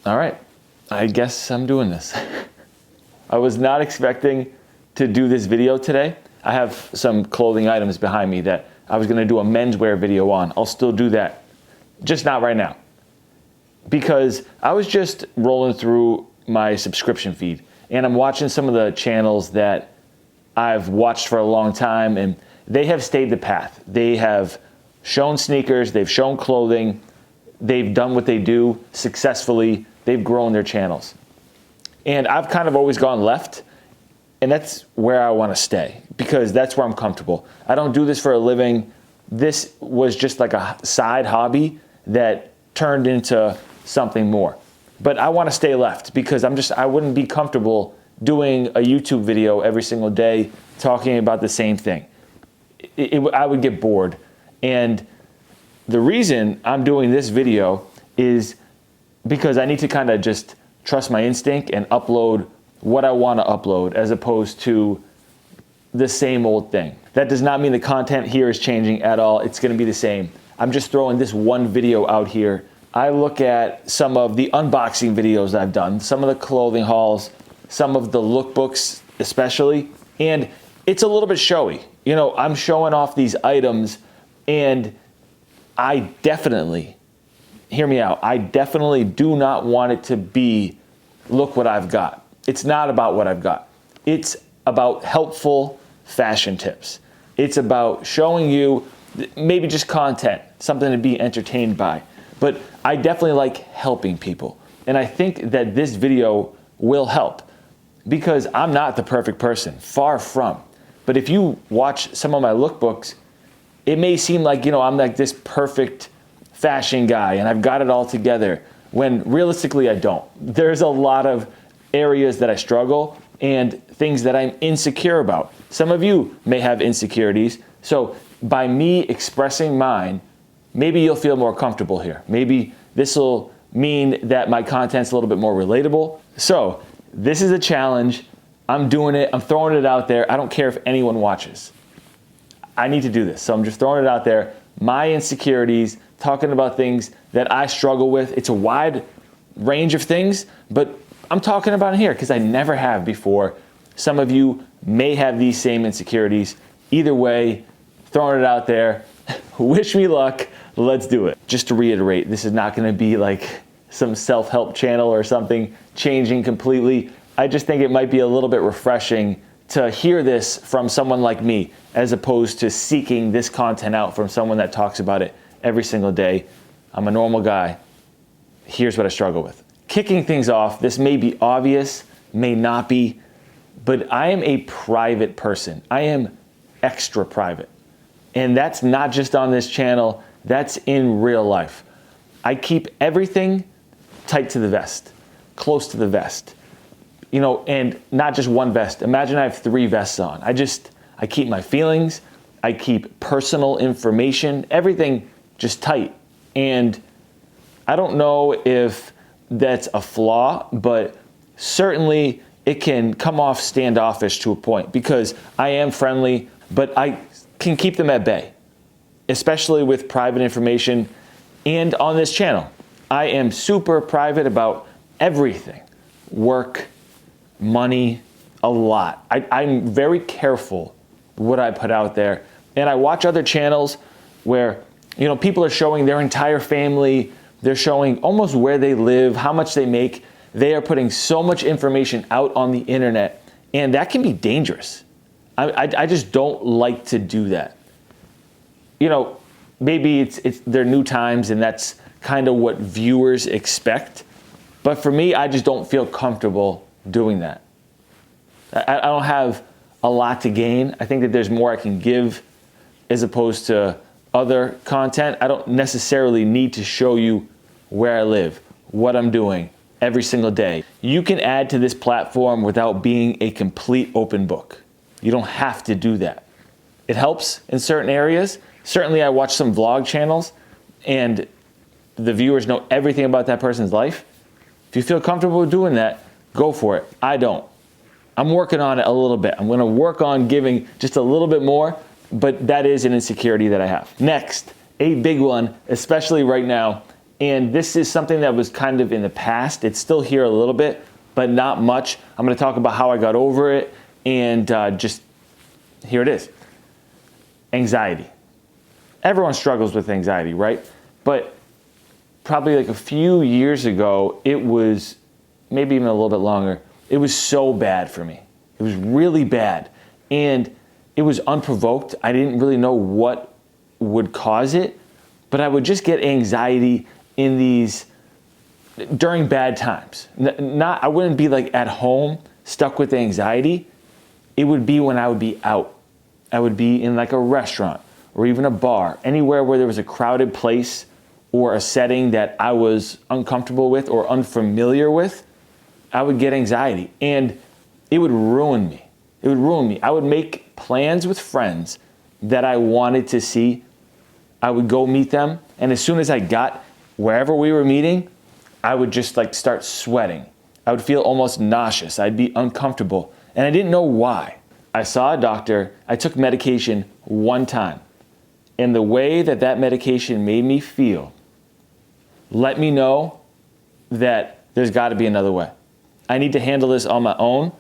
All right, I guess I'm doing this. I was not expecting to do this video today. I have some clothing items behind me that I was gonna do a menswear video on. I'll still do that, just not right now. Because I was just rolling through my subscription feed and I'm watching some of the channels that I've watched for a long time, and they have stayed the path. They have shown sneakers, they've shown clothing, they've done what they do successfully, they've grown their channels. And I've kind of always gone left, and that's where I want to stay because that's where I'm comfortable. I don't do this for a living. This was just like a side hobby that turned into something more. But I want to stay left because I wouldn't be comfortable doing a YouTube video every single day talking about the same thing. I would get bored. And the reason I'm doing this video is because I need to kind of just trust my instinct and upload what I want to upload as opposed to the same old thing. That does not mean the content here is changing at all. It's going to be the same. I'm just throwing this one video out here. I look at some of the unboxing videos I've done, some of the clothing hauls, some of the lookbooks especially, and it's a little bit showy. You know, I'm showing off these items, and I definitely, hear me out, I definitely do not want it to be, look what I've got. It's not about what I've got. It's about helpful fashion tips. It's about showing you maybe just content, something to be entertained by. But I definitely like helping people. And I think that this video will help because I'm not the perfect person, far from. But if you watch some of my lookbooks, it may seem like, you know, I'm like this perfect fashion guy and I've got it all together when realistically I don't. There's a lot of areas that I struggle and things that I'm insecure about. Some of you may have insecurities. So by me expressing mine, maybe you'll feel more comfortable here. Maybe this will mean that my content's a little bit more relatable. So this is a challenge. I'm doing it. I'm throwing it out there. I don't care if anyone watches. I need to do this. So I'm just throwing it out there. My insecurities, talking about things that I struggle with. It's a wide range of things, but I'm talking about it here because I never have before. Some of you may have these same insecurities. Either way, throwing it out there. Wish me luck. Let's do it. Just to reiterate, this is not going to be like some self-help channel or something changing completely. I just think it might be a little bit refreshing to hear this from someone like me as opposed to seeking this content out from someone that talks about it every single day. I'm a normal guy. Here's what I struggle with. Kicking things off, this may be obvious, may not be, but I am a private person. I am extra private. And that's not just on this channel, that's in real life. I keep everything tight to the vest, close to the vest. You know, and not just one vest. Imagine I have 3 vests on. I keep my feelings, I keep personal information, everything just tight. And I don't know if that's a flaw, but certainly it can come off standoffish to a point because I am friendly, but I can keep them at bay, especially with private information. And on this channel, I am super private about everything. Work, money, a lot. I'm very careful what I put out there. And I watch other channels where, you know, people are showing their entire family, they're showing almost where they live, how much they make. They are putting so much information out on the internet, and that can be dangerous. I just don't like to do that. You know, maybe it's their new times and that's kind of what viewers expect. But for me, I just don't feel comfortable doing that. I don't have a lot to gain. I think that there's more I can give as opposed to other content. I don't necessarily need to show you where I live, what I'm doing every single day. You can add to this platform without being a complete open book. You don't have to do that. It helps in certain areas. Certainly I watch some vlog channels and the viewers know everything about that person's life. If you feel comfortable doing that, go for it. I don't. I'm working on it a little bit. I'm gonna work on giving just a little bit more, but that is an insecurity that I have. Next, a big one, especially right now, And this is something that was kind of in the past. It's still here a little bit, but not much. I'm gonna talk about how I got over it, and just, here it is. Anxiety. Everyone struggles with anxiety, right? But probably like a few years ago, it was, maybe even a little bit longer, it was so bad for me. It was really bad. And it was unprovoked. I didn't really know what would cause it, but I would just get anxiety in these, during bad times. I wouldn't be like at home stuck with anxiety. It would be when I would be out. I would be in like a restaurant or even a bar, anywhere where there was a crowded place or a setting that I was uncomfortable with or unfamiliar with. I would get anxiety, and it would ruin me. It would ruin me. I would make plans with friends that I wanted to see. I would go meet them, and as soon as I got wherever we were meeting, I would just like start sweating. I would feel almost nauseous. I'd be uncomfortable, and I didn't know why. I saw a doctor. I took medication one time, and the way that that medication made me feel let me know that there's got to be another way. I need to handle this on my own.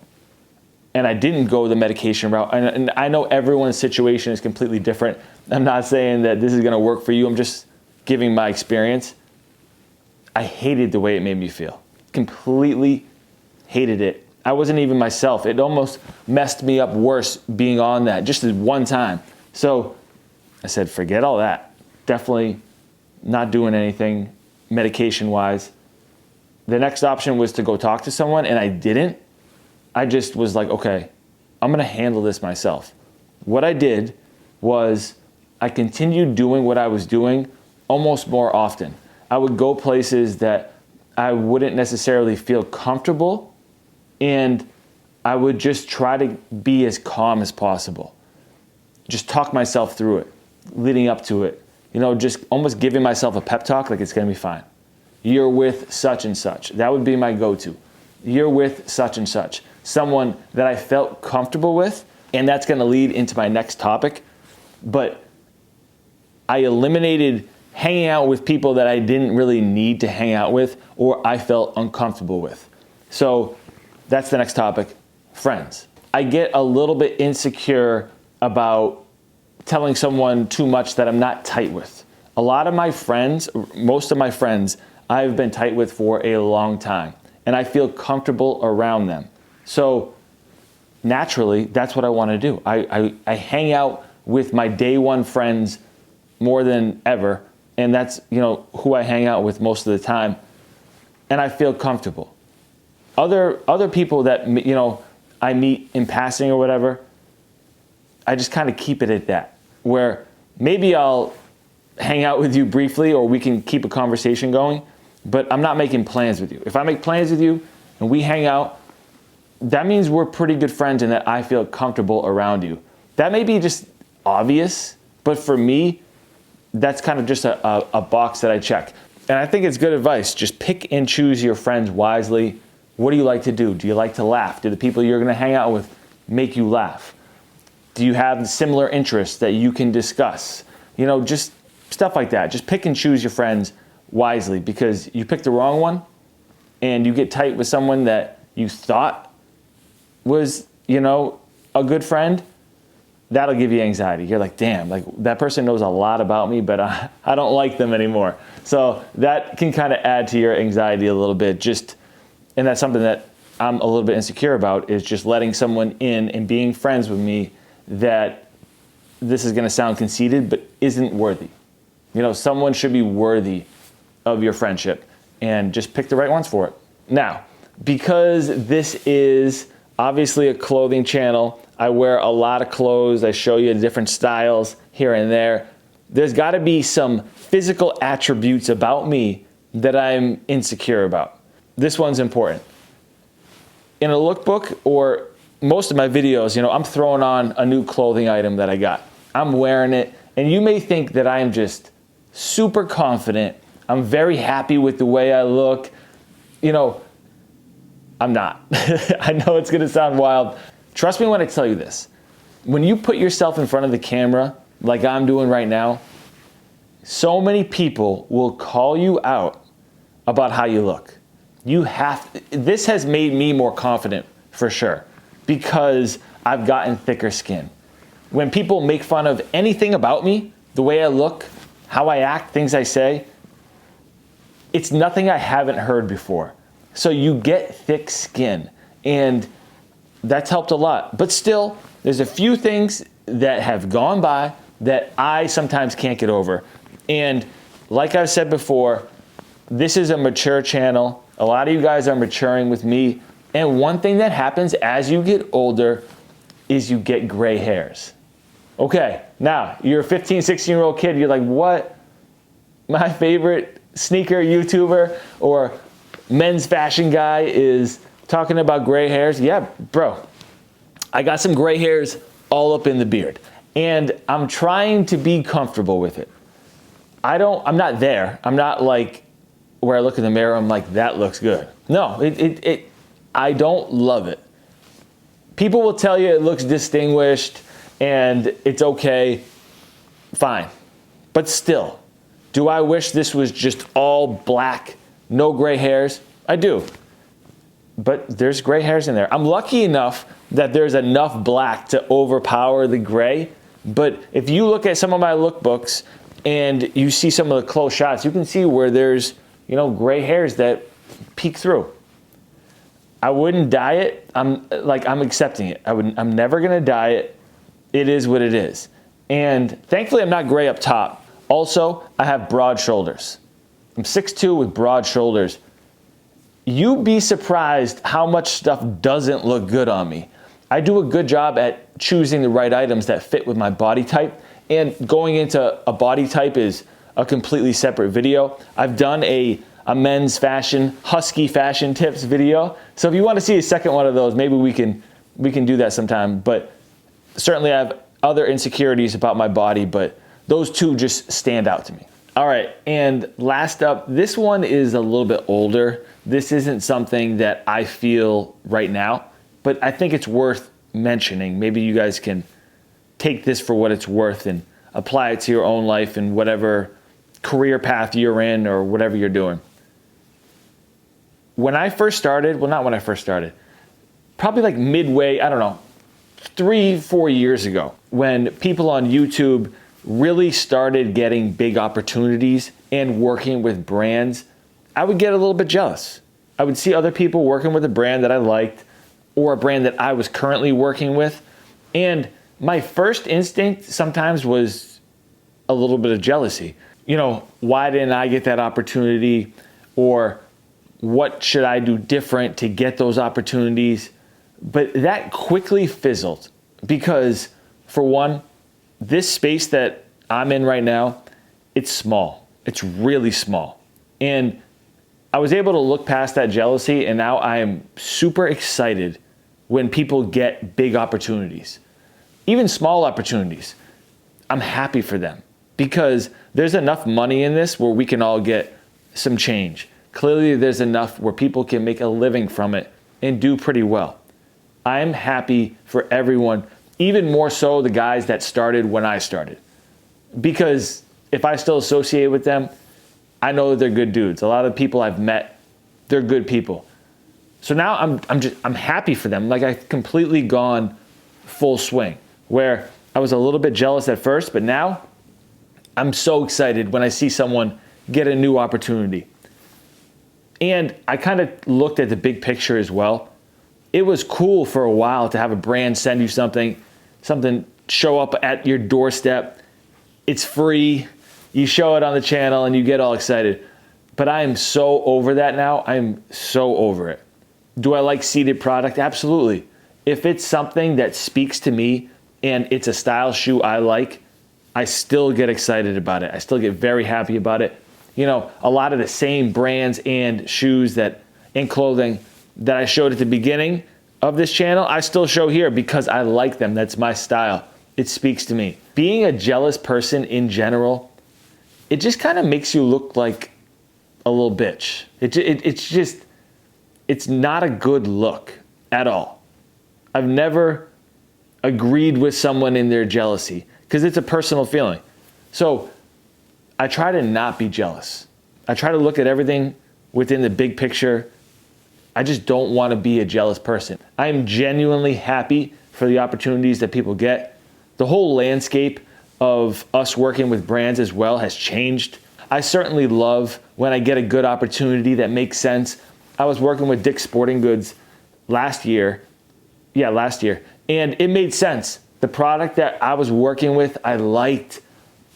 And I didn't go the medication route. And I know everyone's situation is completely different. I'm not saying that this is gonna work for you. I'm just giving my experience. I hated the way it made me feel. Completely hated it. I wasn't even myself. It almost messed me up worse being on that, just at one time. So I said, forget all that. Definitely not doing anything medication-wise. The next option was to go talk to someone, and I didn't. I just was like, okay, I'm gonna handle this myself. What I did was I continued doing what I was doing almost more often. I would go places that I wouldn't necessarily feel comfortable, and I would just try to be as calm as possible. Just talk myself through it, leading up to it. You know, just almost giving myself a pep talk like it's gonna be fine. You're with such and such. That would be my go-to. You're with such and such. Someone that I felt comfortable with, and that's gonna lead into my next topic. But I eliminated hanging out with people that I didn't really need to hang out with or I felt uncomfortable with. So that's the next topic, friends. I get a little bit insecure about telling someone too much that I'm not tight with. A lot of my friends, most of my friends, I've been tight with for a long time, and I feel comfortable around them. So naturally, that's what I want to do. I hang out with my day one friends more than ever, and that's, you know, who I hang out with most of the time, and I feel comfortable. Other people that, you know, I meet in passing or whatever, I just kind of keep it at that, where maybe I'll hang out with you briefly or we can keep a conversation going, but I'm not making plans with you. If I make plans with you and we hang out, that means we're pretty good friends and that I feel comfortable around you. That may be just obvious, but for me, that's kind of just a box that I check. And I think it's good advice. Just pick and choose your friends wisely. What do you like to do? Do you like to laugh? Do the people you're gonna hang out with make you laugh? Do you have similar interests that you can discuss? You know, just stuff like that. Just pick and choose your friends wisely, because you pick the wrong one and you get tight with someone that you thought was, you know, a good friend, that'll give you anxiety. You're like, damn, like that person knows a lot about me, but I don't like them anymore. So that can kind of add to your anxiety a little bit. And that's something that I'm a little bit insecure about, is just letting someone in and being friends with me that, this is gonna sound conceited, but isn't worthy. You know, someone should be worthy of your friendship, and just pick the right ones for it. Now, because this is obviously a clothing channel, I wear a lot of clothes, I show you different styles here and there. There's gotta be some physical attributes about me that I'm insecure about. This one's important. In a lookbook or most of my videos, you know, I'm throwing on a new clothing item that I got. I'm wearing it, and you may think that I am just super confident. I'm very happy with the way I look. You know, I'm not. I know it's gonna sound wild. Trust me when I tell you this. When you put yourself in front of the camera, like I'm doing right now, So many people will call you out about how you look. This has made me more confident for sure, because I've gotten thicker skin. When people make fun of anything about me, the way I look, how I act, things I say, it's nothing I haven't heard before. So you get thick skin, and that's helped a lot. But still, there's a few things that have gone by that I sometimes can't get over. And like I've said before, this is a mature channel. A lot of you guys are maturing with me. And one thing that happens as you get older is you get gray hairs. Okay, now you're a 15, 16-year-old kid. You're like, what? My favorite sneaker YouTuber or men's fashion guy is talking about gray hairs? Yeah, bro. I got some gray hairs all up in the beard. And I'm trying to be comfortable with it. I'm not there. I'm not like where I look in the mirror, I'm like, that looks good. No, I don't love it. People will tell you it looks distinguished and it's okay, fine. But still, do I wish this was just all black, no gray hairs? I do. But there's gray hairs in there. I'm lucky enough that there's enough black to overpower the gray. But if you look at some of my lookbooks and you see some of the close shots, you can see where there's, gray hairs that peek through. I wouldn't dye it. I'm accepting it. I'm never gonna dye it. It is what it is. And thankfully I'm not gray up top. Also, I have broad shoulders. I'm 6'2" with broad shoulders. You'd be surprised how much stuff doesn't look good on me. I do a good job at choosing the right items that fit with my body type, and going into a body type is a completely separate video. I've done a men's fashion, husky fashion tips video. So if you want to see a second one of those, maybe we can do that sometime. But certainly I have other insecurities about my body, but those two just stand out to me. All right, and last up, this one is a little bit older. This isn't something that I feel right now, but I think it's worth mentioning. Maybe you guys can take this for what it's worth and apply it to your own life and whatever career path you're in or whatever you're doing. When I first started, well, not when I first started, probably like midway, 3-4 years ago, when people on YouTube really started getting big opportunities and working with brands, I would get a little bit jealous. I would see other people working with a brand that I liked or a brand that I was currently working with. And my first instinct sometimes was a little bit of jealousy. Why didn't I get that opportunity? Or what should I do different to get those opportunities? But that quickly fizzled because, for one, this space that I'm in right now, it's small. It's really small. And I was able to look past that jealousy, and now I am super excited when people get big opportunities. Even small opportunities. I'm happy for them because there's enough money in this where we can all get some change. Clearly there's enough where people can make a living from it and do pretty well. I'm happy for everyone, even more so the guys that started when I started. Because if I still associate with them, I know that they're good dudes. A lot of the people I've met, they're good people. So now I'm happy for them. Like, I've completely gone full swing, where I was a little bit jealous at first, but now I'm so excited when I see someone get a new opportunity. And I kind of looked at the big picture as well. It was cool for a while to have a brand send you something show up at your doorstep. It's free. You show it on the channel and you get all excited. But I am so over that now. I'm so over it. Do I like seated product? Absolutely. If it's something that speaks to me and it's a style shoe I like, I still get excited about it. I still get very happy about it. A lot of the same brands and shoes and clothing that I showed at the beginning of this channel, I still show here because I like them. That's my style. It speaks to me. Being a jealous person in general, it just kind of makes you look like a little bitch. It's not a good look at all. I've never agreed with someone in their jealousy because it's a personal feeling. So I try to not be jealous. I try to look at everything within the big picture. I just don't want to be a jealous person. I am genuinely happy for the opportunities that people get. The whole landscape of us working with brands as well has changed. I certainly love when I get a good opportunity that makes sense. I was working with Dick's Sporting Goods last year, and it made sense. The product that I was working with, I liked.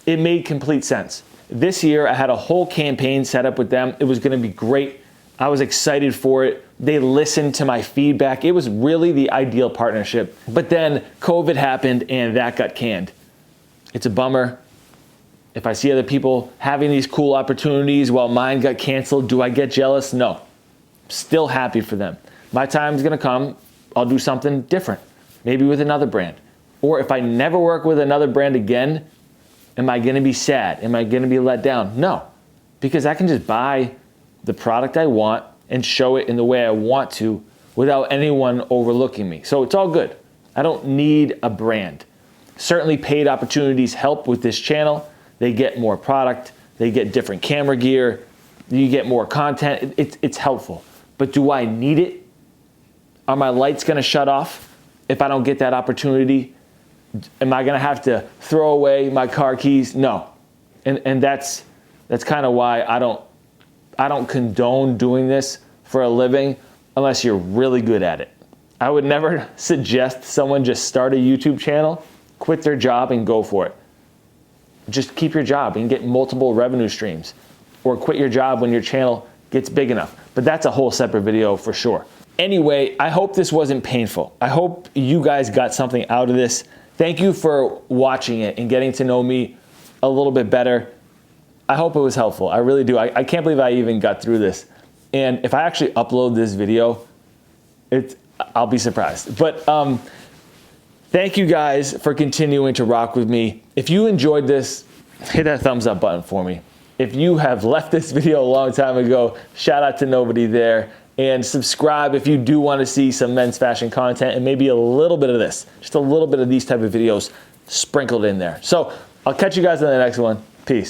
It made complete sense. This year, I had a whole campaign set up with them. It was gonna be great. I was excited for it. They listened to my feedback. It was really the ideal partnership. But then COVID happened and that got canned. It's a bummer. If I see other people having these cool opportunities while mine got canceled, do I get jealous? No. Still happy for them. My time's gonna come. I'll do something different, maybe with another brand. Or if I never work with another brand again, am I gonna be sad? Am I gonna be let down? No, because I can just buy the product I want and show it in the way I want to without anyone overlooking me. So it's all good. I don't need a brand. Certainly paid opportunities help with this channel. They get more product, they get different camera gear, you get more content. It's helpful. But do I need it? Are my lights gonna shut off if I don't get that opportunity? Am I gonna have to throw away my car keys? No. And that's kind of why I don't condone doing this for a living unless you're really good at it. I would never suggest someone just start a YouTube channel, quit their job and go for it. Just keep your job and get multiple revenue streams, or quit your job when your channel gets big enough. But that's a whole separate video for sure. Anyway, I hope this wasn't painful. I hope you guys got something out of this. Thank you for watching it and getting to know me a little bit better. I hope it was helpful. I really do. I can't believe I even got through this. And if I actually upload this video, I'll be surprised. But thank you guys for continuing to rock with me. If you enjoyed this, hit that thumbs up button for me. If you have left this video a long time ago, shout out to nobody there. And subscribe if you do want to see some men's fashion content and maybe a little bit of this, just a little bit of these type of videos sprinkled in there. So I'll catch you guys in the next one. Peace.